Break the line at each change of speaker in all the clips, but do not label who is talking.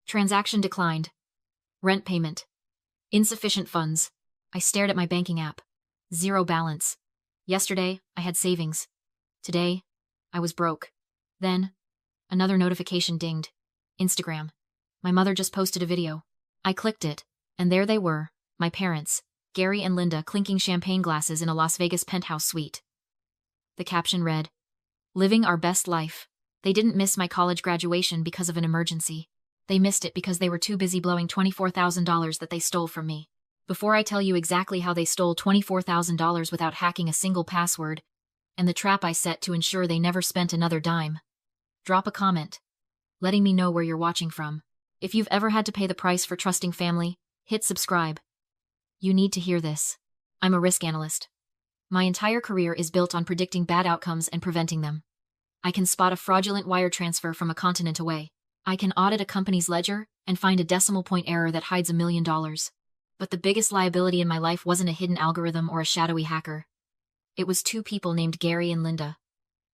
Transaction declined. Rent payment. Insufficient funds. I stared at my banking app. Zero balance. Yesterday, I had savings. Today, I was broke. Then, another notification dinged. Instagram. My mother just posted a video. I clicked it, and there they were, my parents, Gary and Linda, clinking champagne glasses in a Las Vegas penthouse suite. The caption read, "Living our best life." They didn't miss my college graduation because of an emergency. They missed it because they were too busy blowing $24,000 that they stole from me. Before I tell you exactly how they stole $24,000 without hacking a single password, and the trap I set to ensure they never spent another dime, drop a comment, letting me know where you're watching from. If you've ever had to pay the price for trusting family, hit subscribe. You need to hear this. I'm a risk analyst. My entire career is built on predicting bad outcomes and preventing them. I can spot a fraudulent wire transfer from a continent away. I can audit a company's ledger and find a decimal point error that hides $1 million. But the biggest liability in my life wasn't a hidden algorithm or a shadowy hacker. It was two people named Gary and Linda.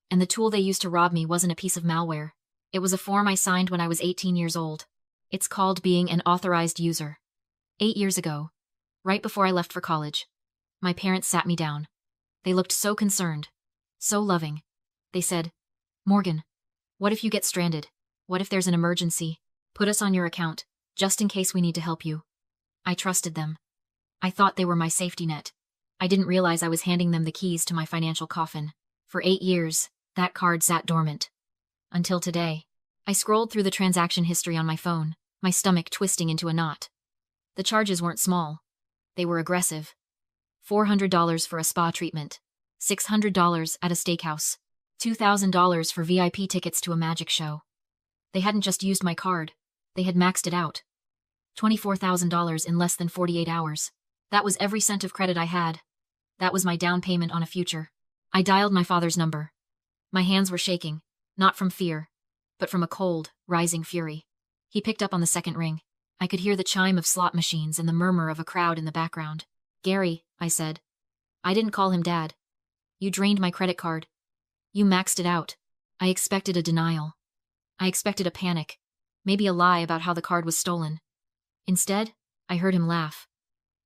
And the tool they used to rob me wasn't a piece of malware. It was a form I signed when I was 18 years old. It's called being an authorized user. 8 years ago, right before I left for college, my parents sat me down. They looked so concerned, so loving. They said, "Morgan, what if you get stranded? What if there's an emergency? Put us on your account, just in case we need to help you." I trusted them. I thought they were my safety net. I didn't realize I was handing them the keys to my financial coffin. For 8 years, that card sat dormant. Until today. I scrolled through the transaction history on my phone, my stomach twisting into a knot. The charges weren't small. They were aggressive. $400 for a spa treatment, $600 at a steakhouse, $2,000 for VIP tickets to a magic show. They hadn't just used my card, they had maxed it out. $24,000 in less than 48 hours. That was every cent of credit I had. That was my down payment on a future. I dialed my father's number. My hands were shaking, not from fear, but from a cold, rising fury. He picked up on the second ring. I could hear the chime of slot machines and the murmur of a crowd in the background. "Gary," I said. I didn't call him Dad. "You drained my credit card. You maxed it out." I expected a denial. I expected a panic, maybe a lie about how the card was stolen. Instead, I heard him laugh.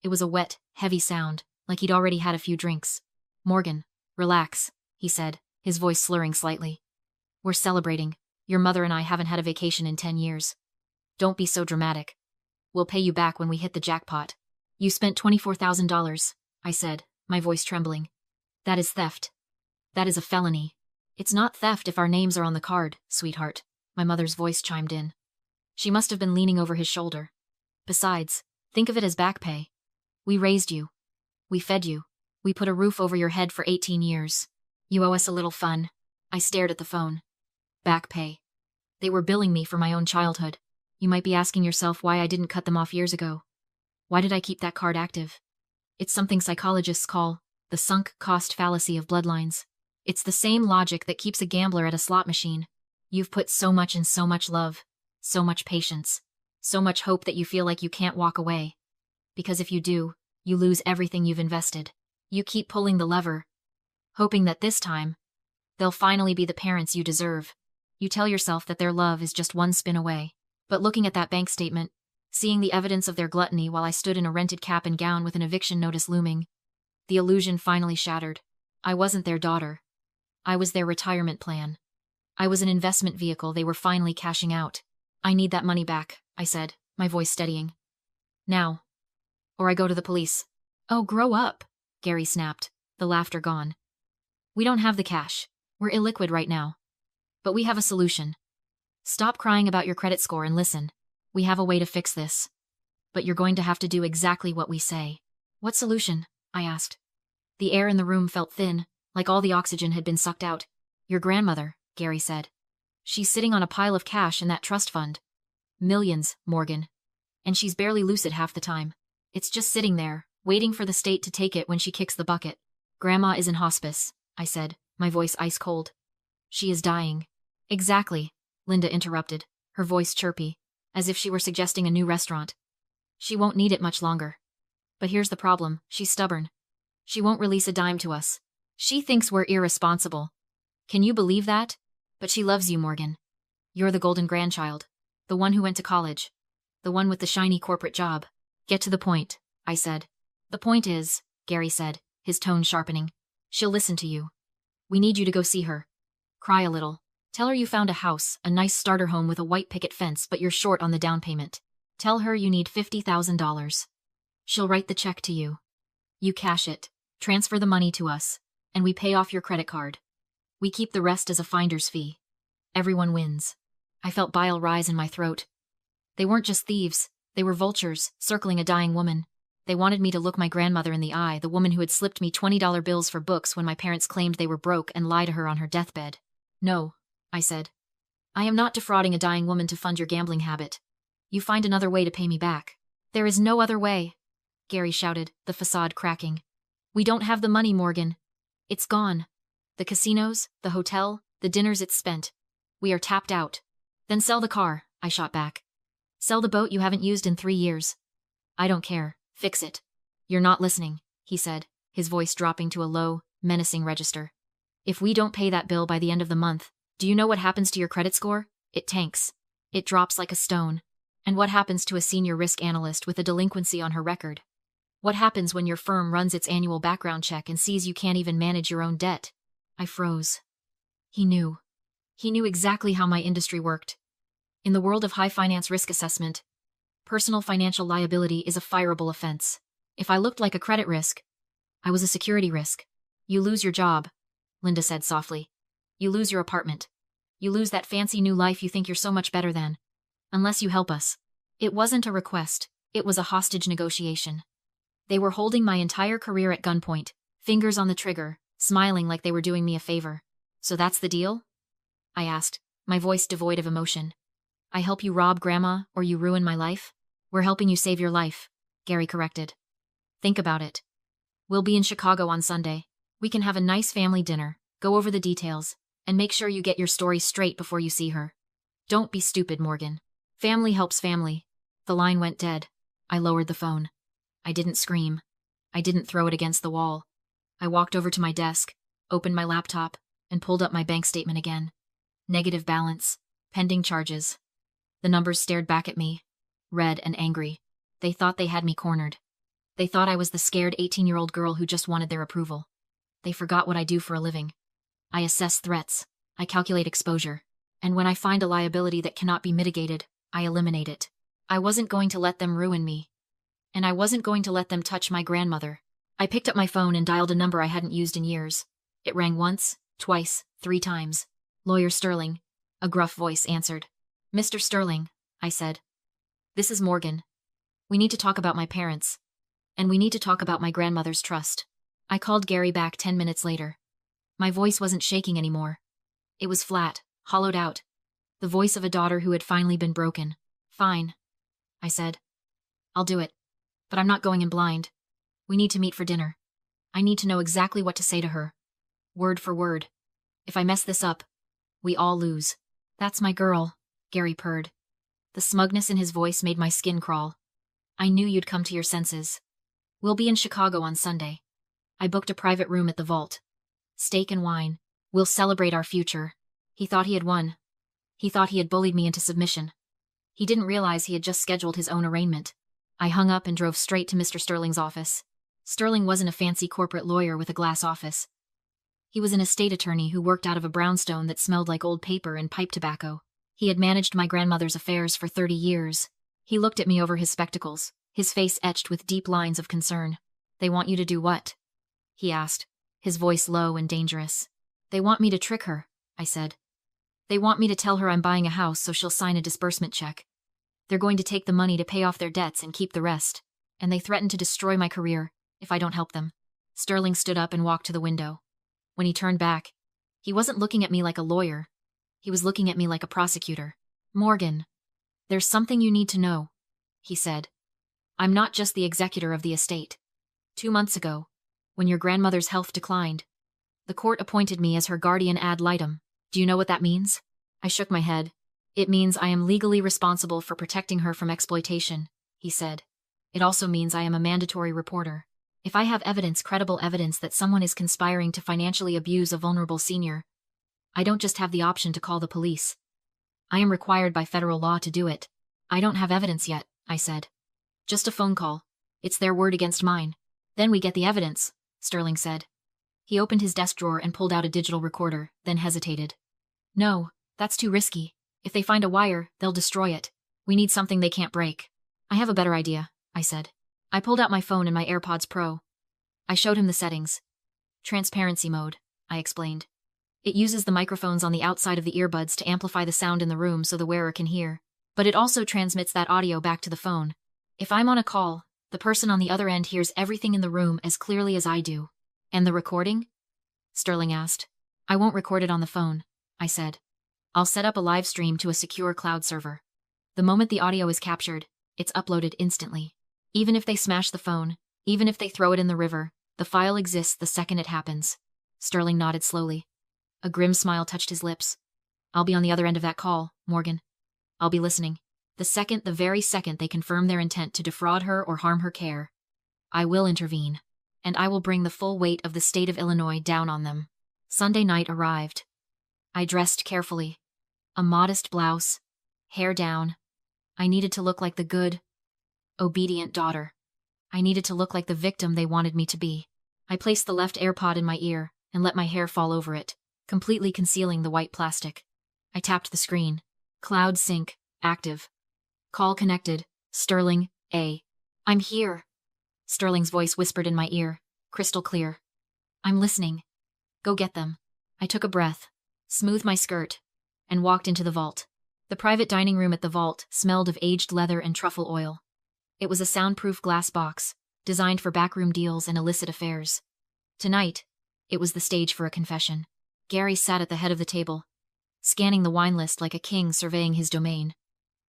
It was a wet, heavy sound, like he'd already had a few drinks. "Morgan, relax," he said, his voice slurring slightly. "We're celebrating. Your mother and I haven't had a vacation in 10 years. Don't be so dramatic. We'll pay you back when we hit the jackpot." "You spent $24,000, I said, my voice trembling. "That is theft. That is a felony." "It's not theft if our names are on the card, sweetheart," my mother's voice chimed in. She must have been leaning over his shoulder. "Besides, think of it as back pay. We raised you. We fed you. We put a roof over your head for 18 years. You owe us a little fun." I stared at the phone. Back pay. They were billing me for my own childhood. You might be asking yourself why I didn't cut them off years ago. Why did I keep that card active? It's something psychologists call the sunk cost fallacy of bloodlines. It's the same logic that keeps a gambler at a slot machine. You've put so much and so much love, so much patience, so much hope that you feel like you can't walk away. Because if you do, you lose everything you've invested. You keep pulling the lever, hoping that this time, they'll finally be the parents you deserve. You tell yourself that their love is just one spin away. But looking at that bank statement, seeing the evidence of their gluttony while I stood in a rented cap and gown with an eviction notice looming, the illusion finally shattered. I wasn't their daughter. I was their retirement plan. I was an investment vehicle they were finally cashing out. "I need that money back," I said, my voice steadying. "Now. Or I go to the police." "Oh, grow up," Gary snapped, the laughter gone. "We don't have the cash. We're illiquid right now. But we have a solution. Stop crying about your credit score and listen. We have a way to fix this. But you're going to have to do exactly what we say." "What solution?" I asked. The air in the room felt thin, like all the oxygen had been sucked out. "Your grandmother," Gary said. "She's sitting on a pile of cash in that trust fund. Millions, Morgan. And she's barely lucid half the time. It's just sitting there, waiting for the state to take it when she kicks the bucket." "Grandma is in hospice," I said, my voice ice cold. "She is dying." "Exactly," Linda interrupted, her voice chirpy, as if she were suggesting a new restaurant. "She won't need it much longer. But here's the problem, she's stubborn. She won't release a dime to us. She thinks we're irresponsible. Can you believe that? But she loves you, Morgan. You're the golden grandchild. The one who went to college. The one with the shiny corporate job. Get to the point, I said. The point is, Gary said, his tone sharpening. She'll listen to you. We need you to go see her. Cry a little. Tell her you found a house, a nice starter home with a white picket fence, but you're short on the down payment. Tell her you need $50,000. She'll write the check to you. You cash it, transfer the money to us, and we pay off your credit card. We keep the rest as a finder's fee. Everyone wins. I felt bile rise in my throat. They weren't just thieves, they were vultures, circling a dying woman. They wanted me to look my grandmother in the eye, the woman who had slipped me $20 bills for books when my parents claimed they were broke, and lie to her on her deathbed. No, I said. I am not defrauding a dying woman to fund your gambling habit. You find another way to pay me back. There is no other way, Gary shouted, the facade cracking. We don't have the money, Morgan. It's gone. The casinos, the hotel, the dinners it's spent. We are tapped out. Then sell the car, I shot back. Sell the boat you haven't used in 3 years. I don't care. Fix it. You're not listening, he said, his voice dropping to a low, menacing register. If we don't pay that bill by the end of the month, do you know what happens to your credit score? It tanks. It drops like a stone. And what happens to a senior risk analyst with a delinquency on her record? What happens when your firm runs its annual background check and sees you can't even manage your own debt? I froze. He knew. He knew exactly how my industry worked. In the world of high finance risk assessment, personal financial liability is a fireable offense. If I looked like a credit risk, I was a security risk. You lose your job, Linda said softly. You lose your apartment. You lose that fancy new life you think you're so much better than. Unless you help us. It wasn't a request, it was a hostage negotiation. They were holding my entire career at gunpoint, fingers on the trigger, smiling like they were doing me a favor. So that's the deal? I asked, my voice devoid of emotion. I help you rob Grandma, or you ruin my life? We're helping you save your life, Gary corrected. Think about it. We'll be in Chicago on Sunday. We can have a nice family dinner, go over the details, and make sure you get your story straight before you see her. Don't be stupid, Morgan. Family helps family. The line went dead. I lowered the phone. I didn't scream. I didn't throw it against the wall. I walked over to my desk, opened my laptop, and pulled up my bank statement again. Negative balance. Pending charges. The numbers stared back at me, red and angry. They thought they had me cornered. They thought I was the scared 18-year-old girl who just wanted their approval. They forgot what I do for a living. I assess threats. I calculate exposure. And when I find a liability that cannot be mitigated, I eliminate it. I wasn't going to let them ruin me. And I wasn't going to let them touch my grandmother. I picked up my phone and dialed a number I hadn't used in years. It rang once, twice, 3 times. Lawyer Sterling. A gruff voice answered. Mr. Sterling, I said. This is Morgan. We need to talk about my parents. And we need to talk about my grandmother's trust. I called Gary back 10 minutes later. My voice wasn't shaking anymore. It was flat, hollowed out. The voice of a daughter who had finally been broken. Fine, I said. I'll do it. But I'm not going in blind. We need to meet for dinner. I need to know exactly what to say to her. Word for word. If I mess this up, we all lose. That's my girl, Gary purred. The smugness in his voice made my skin crawl. I knew you'd come to your senses. We'll be in Chicago on Sunday. I booked a private room at the Vault. Steak and wine. We'll celebrate our future. He thought he had won. He thought he had bullied me into submission. He didn't realize he had just scheduled his own arraignment. I hung up and drove straight to Mr. Sterling's office. Sterling wasn't a fancy corporate lawyer with a glass office. He was an estate attorney who worked out of a brownstone that smelled like old paper and pipe tobacco. He had managed my grandmother's affairs for 30 years. He looked at me over his spectacles, his face etched with deep lines of concern. They want you to do what? He asked, his voice low and dangerous. They want me to trick her, I said. They want me to tell her I'm buying a house so she'll sign a disbursement check. They're going to take the money to pay off their debts and keep the rest. And they threaten to destroy my career if I don't help them. Sterling stood up and walked to the window. When he turned back, he wasn't looking at me like a lawyer. He was looking at me like a prosecutor. Morgan, there's something you need to know, he said. I'm not just the executor of the estate. 2 months ago, when your grandmother's health declined, the court appointed me as her guardian ad litem. Do you know what that means? I shook my head. It means I am legally responsible for protecting her from exploitation, he said. It also means I am a mandatory reporter. If I have evidence, credible evidence that someone is conspiring to financially abuse a vulnerable senior, I don't just have the option to call the police. I am required by federal law to do it. I don't have evidence yet, I said. Just a phone call. It's their word against mine. Then we get the evidence, Sterling said. He opened his desk drawer and pulled out a digital recorder, then hesitated. No, that's too risky. If they find a wire, they'll destroy it. We need something they can't break. I have a better idea, I said. I pulled out my phone and my AirPods Pro. I showed him the settings. Transparency mode, I explained. It uses the microphones on the outside of the earbuds to amplify the sound in the room so the wearer can hear, but it also transmits that audio back to the phone. If I'm on a call, the person on the other end hears everything in the room as clearly as I do. And the recording? Sterling asked. I won't record it on the phone, I said. I'll set up a live stream to a secure cloud server. The moment the audio is captured, it's uploaded instantly. Even if they smash the phone, even if they throw it in the river, the file exists the second it happens. Sterling nodded slowly. A grim smile touched his lips. I'll be on the other end of that call, Morgan. I'll be listening. The very second they confirm their intent to defraud her or harm her care, I will intervene, and I will bring the full weight of the state of Illinois down on them. Sunday night arrived. I dressed carefully. A modest blouse, hair down. I needed to look like the good, obedient daughter. I needed to look like the victim they wanted me to be. I placed the left AirPod in my ear and let my hair fall over it, completely concealing the white plastic. I tapped the screen. Cloud sync, active. Call connected. Sterling, A. I'm here. Sterling's voice whispered in my ear, crystal clear. I'm listening. Go get them. I took a breath, smoothed my skirt, and walked into the vault. The private dining room at the vault smelled of aged leather and truffle oil. It was a soundproof glass box, designed for backroom deals and illicit affairs. Tonight, it was the stage for a confession. Gary sat at the head of the table, scanning the wine list like a king surveying his domain.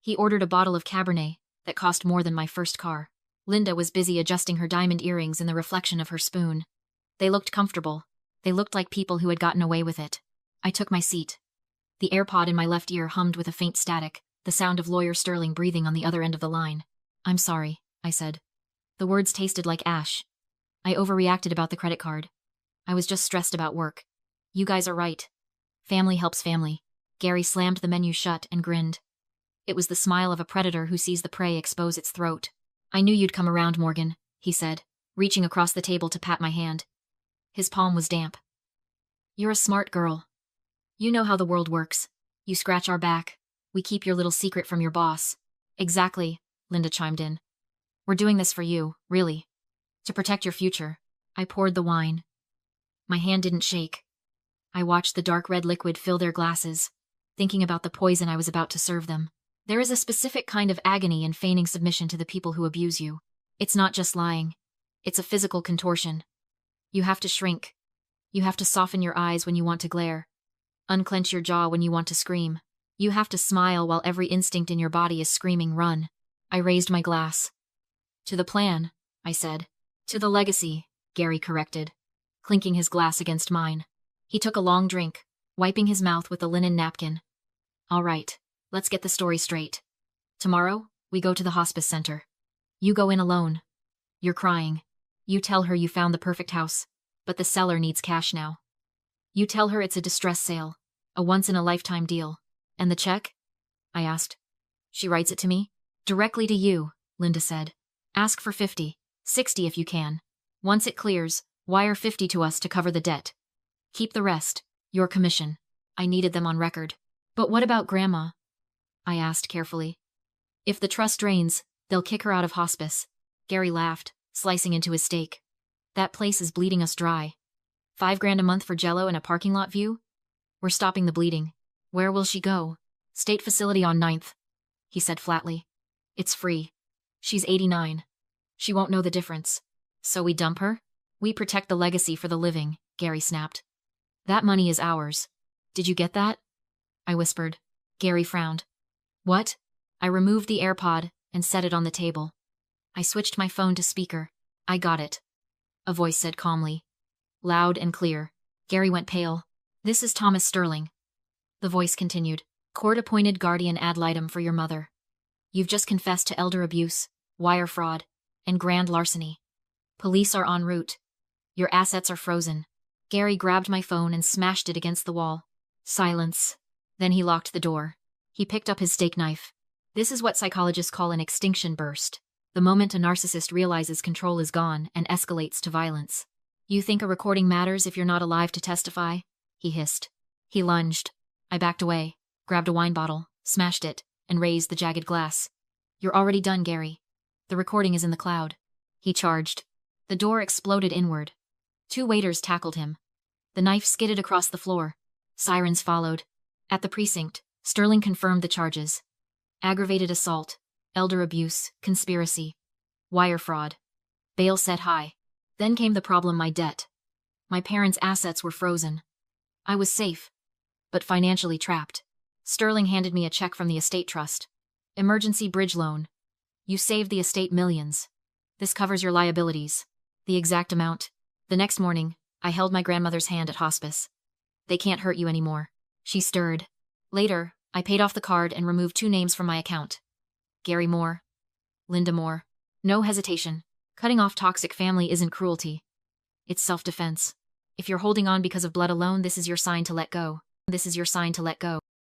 He ordered a bottle of Cabernet that cost more than my first car. Linda was busy adjusting her diamond earrings in the reflection of her spoon. They looked comfortable. They looked like people who had gotten away with it. I took my seat. The AirPod in my left ear hummed with a faint static, the sound of Lawyer Sterling breathing on the other end of the line. I'm sorry, I said. The words tasted like ash. I overreacted about the credit card. I was just stressed about work. You guys are right. Family helps family. Gary slammed the menu shut and grinned. It was the smile of a predator who sees the prey expose its throat. I knew you'd come around, Morgan, he said, reaching across the table to pat my hand. His palm was damp. You're a smart girl. You know how the world works. You scratch our back. We keep your little secret from your boss. Exactly, Linda chimed in. We're doing this for you, really. To protect your future. I poured the wine. My hand didn't shake. I watched the dark red liquid fill their glasses, thinking about the poison I was about to serve them. There is a specific kind of agony in feigning submission to the people who abuse you. It's not just lying. It's a physical contortion. You have to shrink. You have to soften your eyes when you want to glare. Unclench your jaw when you want to scream. You have to smile while every instinct in your body is screaming, run. I raised my glass. To the plan, I said. To the legacy, Gary corrected, clinking his glass against mine. He took a long drink, wiping his mouth with a linen napkin. All right. Let's get the story straight. Tomorrow, we go to the hospice center. You go in alone. You're crying. You tell her you found the perfect house, but the seller needs cash now. You tell her it's a distress sale, a once-in-a-lifetime deal. And the check? I asked. She writes it to me. Directly to you, Linda said. Ask for 50, 60 if you can. Once it clears, wire 50 to us to cover the debt. Keep the rest, your commission. I needed them on record. But what about Grandma? I asked carefully. If the trust drains, they'll kick her out of hospice. Gary laughed, slicing into his steak. That place is bleeding us dry. $5,000 a month for Jell-O and a parking lot view? We're stopping the bleeding. Where will she go? State facility on 9th, he said flatly. It's free. She's 89. She won't know the difference. So we dump her? We protect the legacy for the living, Gary snapped. That money is ours. Did you get that? I whispered. Gary frowned. What? I removed the AirPod and set it on the table. I switched my phone to speaker. I got it. A voice said calmly. Loud and clear. Gary went pale. This is Thomas Sterling. The voice continued. Court-appointed guardian ad litem for your mother. You've just confessed to elder abuse, wire fraud, and grand larceny. Police are en route. Your assets are frozen. Gary grabbed my phone and smashed it against the wall. Silence. Then he locked the door. He picked up his steak knife. This is what psychologists call an extinction burst. The moment a narcissist realizes control is gone and escalates to violence. You think a recording matters if you're not alive to testify? He hissed. He lunged. I backed away, grabbed a wine bottle, smashed it, and raised the jagged glass. You're already done, Gary. The recording is in the cloud. He charged. The door exploded inward. 2 waiters tackled him. The knife skidded across the floor. Sirens followed. At the precinct, Sterling confirmed the charges. Aggravated assault, elder abuse, conspiracy, wire fraud. Bail set high. Then came the problem: my debt. My parents' assets were frozen. I was safe, but financially trapped. Sterling handed me a check from the estate trust. Emergency bridge loan. You saved the estate millions. This covers your liabilities. The exact amount. The next morning, I held my grandmother's hand at hospice. They can't hurt you anymore. She stirred. Later, I paid off the card and removed 2 names from my account. Gary Moore. Linda Moore. No hesitation. Cutting off toxic family isn't cruelty. It's self-defense. If you're holding on because of blood alone, this is your sign to let go. This is your sign to let go.